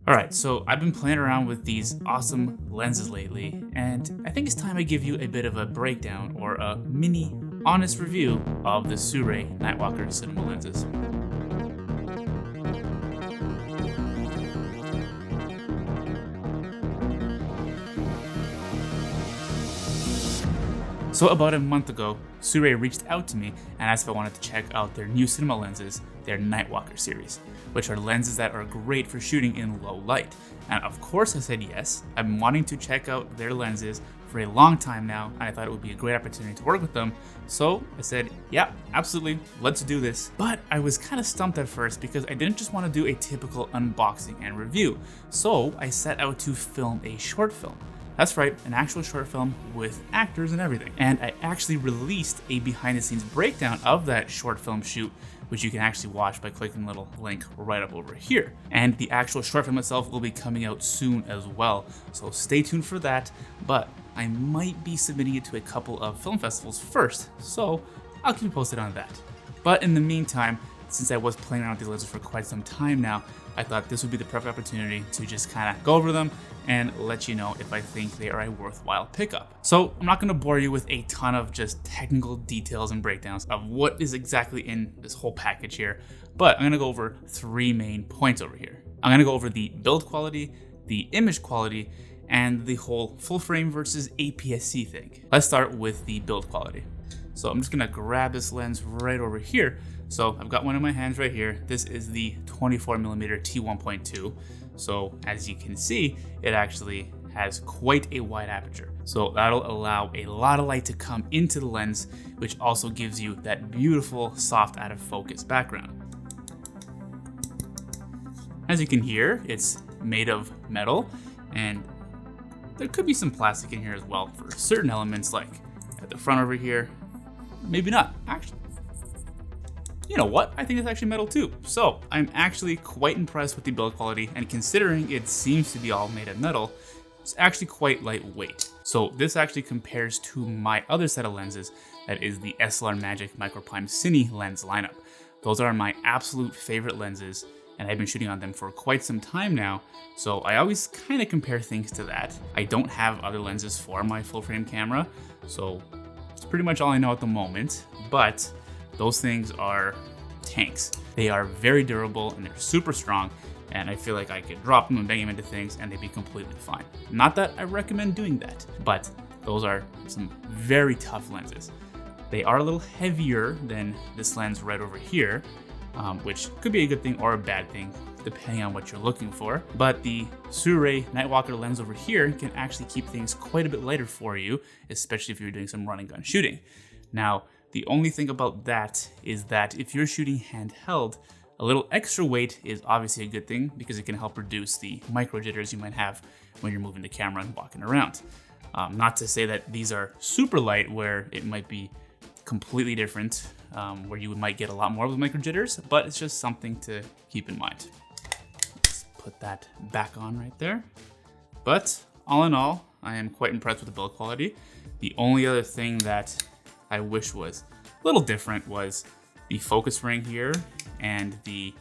Alright, so I've been playing around with these awesome lenses lately, and I think it's time I give you a bit of a breakdown or a mini honest review of the SIRUI Nightwalker cinema lenses. So about a month ago, SIRUI reached out to me and asked if I wanted to check out their new cinema lenses, their Nightwalker series, which are lenses that are great for shooting in low light. And of course I said yes. I've been wanting to check out their lenses for a long time now, and I thought it would be a great opportunity to work with them. So I said, yeah, absolutely, let's do this. But I was kind of stumped at first because I didn't just want to do a typical unboxing and review. So I set out to film a short film. That's right, an actual short film with actors and everything. And I actually released a behind the scenes breakdown of that short film shoot, which you can actually watch by clicking the little link right up over here. And the actual short film itself will be coming out soon as well, so stay tuned for that. But I might be submitting it to a couple of film festivals first, so I'll keep you posted on that. But in the meantime, since I was playing around with these lenses for quite some time now, I thought this would be the perfect opportunity to just kind of go over them and let you know if I think they are a worthwhile pickup. So I'm not going to bore you with a ton of just technical details and breakdowns of what is exactly in this whole package here, but I'm going to go over three main points over here. I'm going to go over the build quality, the image quality, and the whole full frame versus APS-C thing. Let's start with the build quality. So I'm just going to grab this lens right over here. So I've got one in my hands right here. This is the 24mm t1.2. So as you can see, it actually has quite a wide aperture. So that'll allow a lot of light to come into the lens, which also gives you that beautiful soft out of focus background. As you can hear, it's made of metal, and there could be some plastic in here as well for certain elements, like at the front over here. Maybe not, actually. You know what? I think it's actually metal too. So I'm actually quite impressed with the build quality, and considering it seems to be all made of metal, it's actually quite lightweight. So this actually compares to my other set of lenses, that is the SLR Magic Microprime Cine lens lineup. Those are my absolute favorite lenses, and I've been shooting on them for quite some time now, so I always kind of compare things to that. I don't have other lenses for my full frame camera, so it's pretty much all I know at the moment, but those things are tanks. They are very durable and they're super strong, and I feel like I could drop them and bang them into things and they'd be completely fine. Not that I recommend doing that, but those are some very tough lenses. They are a little heavier than this lens right over here, which could be a good thing or a bad thing, depending on what you're looking for. But the SIRUI Nightwalker lens over here can actually keep things quite a bit lighter for you, especially if you're doing some run and gun shooting. Now, the only thing about that is that if you're shooting handheld, a little extra weight is obviously a good thing because it can help reduce the micro jitters you might have when you're moving the camera and walking around. Not to say that these are super light where it might be completely different, where you might get a lot more of the micro jitters, but it's just something to keep in mind. Let's put that back on right there. But all in all, I am quite impressed with the build quality. The only other thing that I wish was a little different was the focus ring here and the,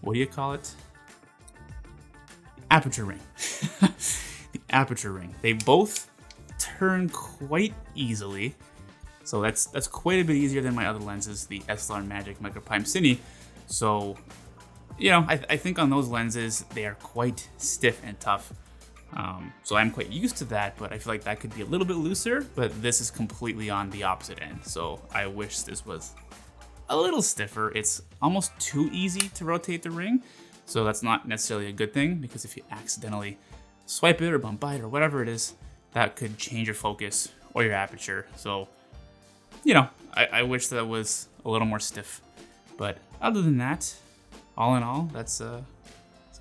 what do you call it? Aperture ring. The aperture ring. They both turn quite easily. So that's quite a bit easier than my other lenses, the SLR Magic Microprime Cine. So, you know, I think on those lenses, they are quite stiff and tough. So I'm quite used to that, but I feel like that could be a little bit looser, but this is completely on the opposite end. So I wish this was a little stiffer. It's almost too easy to rotate the ring. So that's not necessarily a good thing, because if you accidentally swipe it or bump by it or whatever it is, that could change your focus or your aperture. So, you know, I wish that was a little more stiff, but other than that, all in all, that's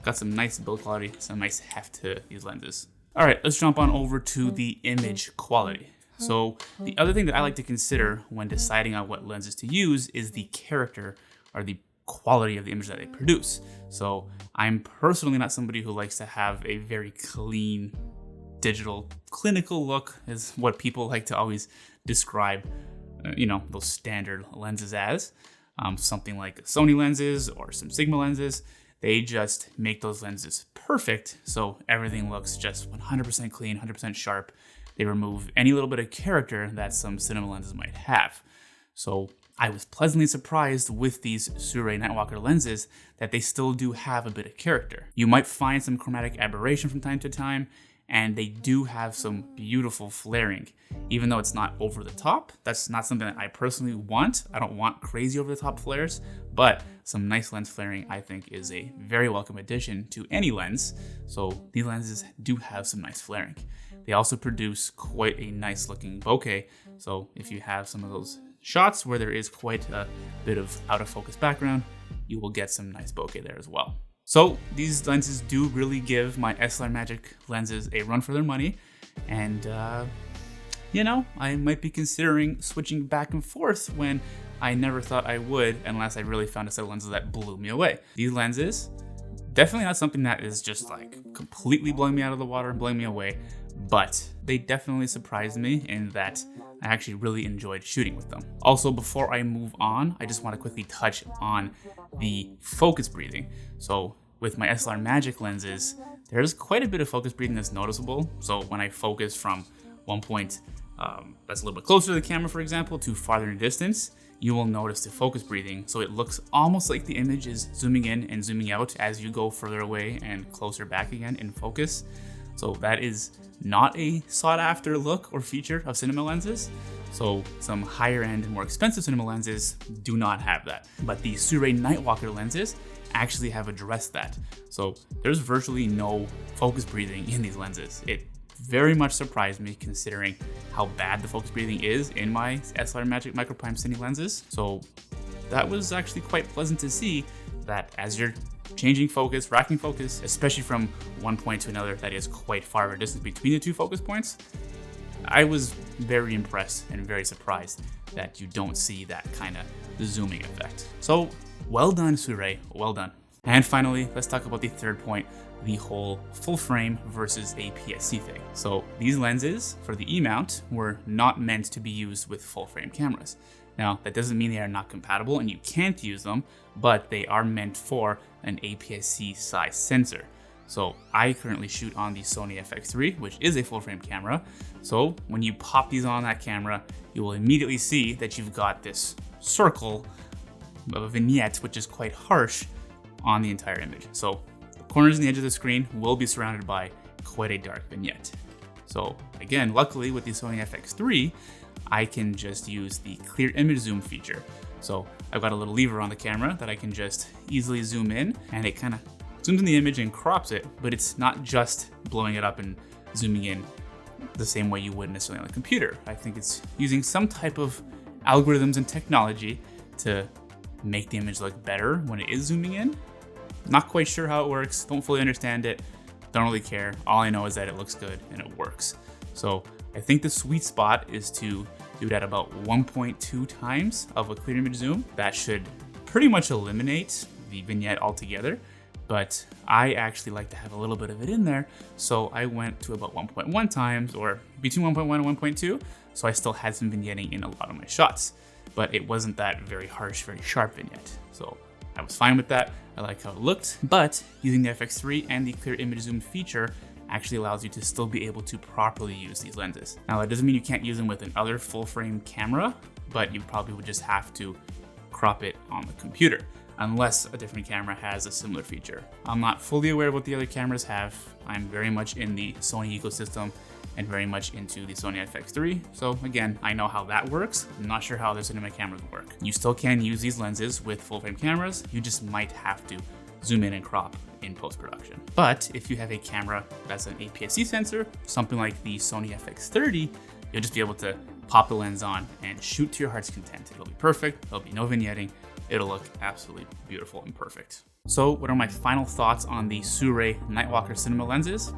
got some nice build quality, some nice heft to these lenses. All right, let's jump on over to the image quality. So the other thing that I like to consider when deciding on what lenses to use is the character or the quality of the image that they produce. So I'm personally not somebody who likes to have a very clean, digital, clinical look, is what people like to always describe, those standard lenses as. Something like Sony lenses or some Sigma lenses. they just make those lenses perfect so everything looks just 100% clean, 100% sharp. They remove any little bit of character that some cinema lenses might have. So I was pleasantly surprised with these SIRUI Nightwalker lenses that they still do have a bit of character. You might find some chromatic aberration from time to time, and they do have some beautiful flaring. Even though it's not over the top, that's not something that I personally want. I don't want crazy over the top flares, but some nice lens flaring I think is a very welcome addition to any lens. So these lenses do have some nice flaring. They also produce quite a nice looking bokeh. So if you have some of those shots where there is quite a bit of out of focus background, you will get some nice bokeh there as well. So these lenses do really give my SLR Magic lenses a run for their money. And you know, I might be considering switching back and forth when I never thought I would, unless I really found a set of lenses that blew me away. These lenses, definitely not something that is just like completely blowing me out of the water and blowing me away, but they definitely surprised me in that I actually really enjoyed shooting with them. Also, before I move on, I just want to quickly touch on the focus breathing. So with my SLR Magic lenses, there's quite a bit of focus breathing that's noticeable. So when I focus from one point that's a little bit closer to the camera, for example, to farther in distance, you will notice the focus breathing. So it looks almost like the image is zooming in and zooming out as you go further away and closer back again in focus. So that is not a sought after look or feature of cinema lenses. So some higher end, more expensive cinema lenses do not have that. But the SIRUI Nightwalker lenses actually have addressed that. So there's virtually no focus breathing in these lenses. It very much surprised me considering how bad the focus breathing is in my SLR Magic Micro Prime Cine lenses. So that was actually quite pleasant to see that as you're changing focus, racking focus, especially from one point to another that is quite far of a distance between the two focus points, I was very impressed and very surprised that you don't see that kind of zooming effect. So well done, SIRUI, well done. And finally, let's talk about the third point, the whole full frame versus APS-C thing. So these lenses for the E-mount were not meant to be used with full frame cameras. Now, that doesn't mean they are not compatible and you can't use them, but they are meant for an APS-C size sensor. So I currently shoot on the Sony FX3, which is a full frame camera. So when you pop these on that camera, you will immediately see that you've got this circle of a vignette, which is quite harsh on the entire image. So the corners and the edge of the screen will be surrounded by quite a dark vignette. So again, luckily with the Sony FX3, I can just use the clear image zoom feature. So I've got a little lever on the camera that I can just easily zoom in, and it kind of zooms in the image and crops it, but it's not just blowing it up and zooming in the same way you would necessarily on a computer. I think it's using some type of algorithms and technology to make the image look better when it is zooming in. Not quite sure how it works, don't fully understand it, don't really care. All I know is that it looks good and it works. So I think the sweet spot is to do it at about 1.2 times of a clear image zoom. That should pretty much eliminate the vignette altogether, but I actually like to have a little bit of it in there. So I went to about 1.1 times, or between 1.1 and 1.2. So I still had some vignetting in a lot of my shots, but it wasn't that very harsh, very sharp vignette. So I was fine with that. I like how it looked, but using the FX3 and the clear image zoom feature actually allows you to still be able to properly use these lenses. Now that doesn't mean you can't use them with another full frame camera, but you probably would just have to crop it on the computer, unless a different camera has a similar feature. I'm not fully aware of what the other cameras have. I'm very much in the Sony ecosystem and very much into the Sony FX3. So again, I know how that works. I'm not sure how other cinema cameras work. You still can use these lenses with full frame cameras. You just might have to zoom in and crop in post-production. But if you have a camera that's an APS-C sensor, something like the Sony FX30, you'll just be able to pop the lens on and shoot to your heart's content. It'll be perfect, there'll be no vignetting, it'll look absolutely beautiful and perfect. So what are my final thoughts on the SIRUI Nightwalker cinema lenses?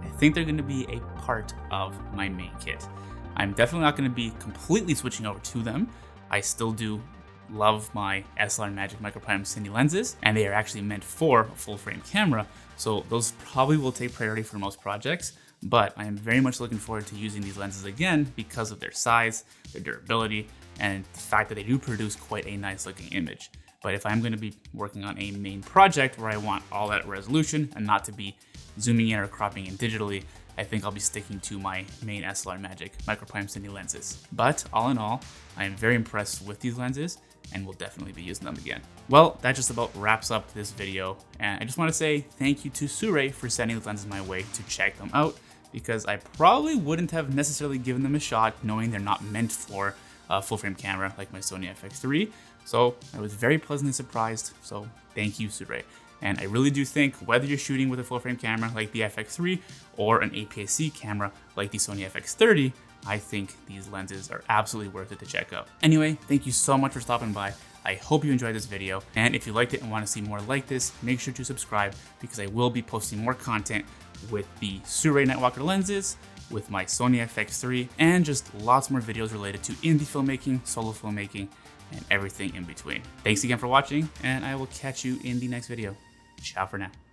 I think they're gonna be a part of my main kit. I'm definitely not gonna be completely switching over to them. I still do love my SLR Magic Micro Prime Cine lenses, and they are actually meant for a full frame camera, so those probably will take priority for most projects, but I am very much looking forward to using these lenses again because of their size, their durability, and the fact that they do produce quite a nice looking image. But if I'm gonna be working on a main project where I want all that resolution and not to be zooming in or cropping in digitally, I think I'll be sticking to my main SLR Magic microprime cine lenses. But all in all, I am very impressed with these lenses and will definitely be using them again. Well, that just about wraps up this video. And I just wanna say thank you to SIRUI for sending the lenses my way to check them out, because I probably wouldn't have necessarily given them a shot knowing they're not meant for a full frame camera like my Sony FX3. So I was very pleasantly surprised. So thank you, SIRUI. And I really do think whether you're shooting with a full frame camera like the FX3 or an APS-C camera like the Sony FX30, I think these lenses are absolutely worth it to check out. Anyway, thank you so much for stopping by. I hope you enjoyed this video. And if you liked it and want to see more like this, make sure to subscribe, because I will be posting more content with the SIRUI Nightwalker lenses, with my Sony FX3, and just lots more videos related to indie filmmaking, solo filmmaking, and everything in between. Thanks again for watching, and I will catch you in the next video. Ciao for now.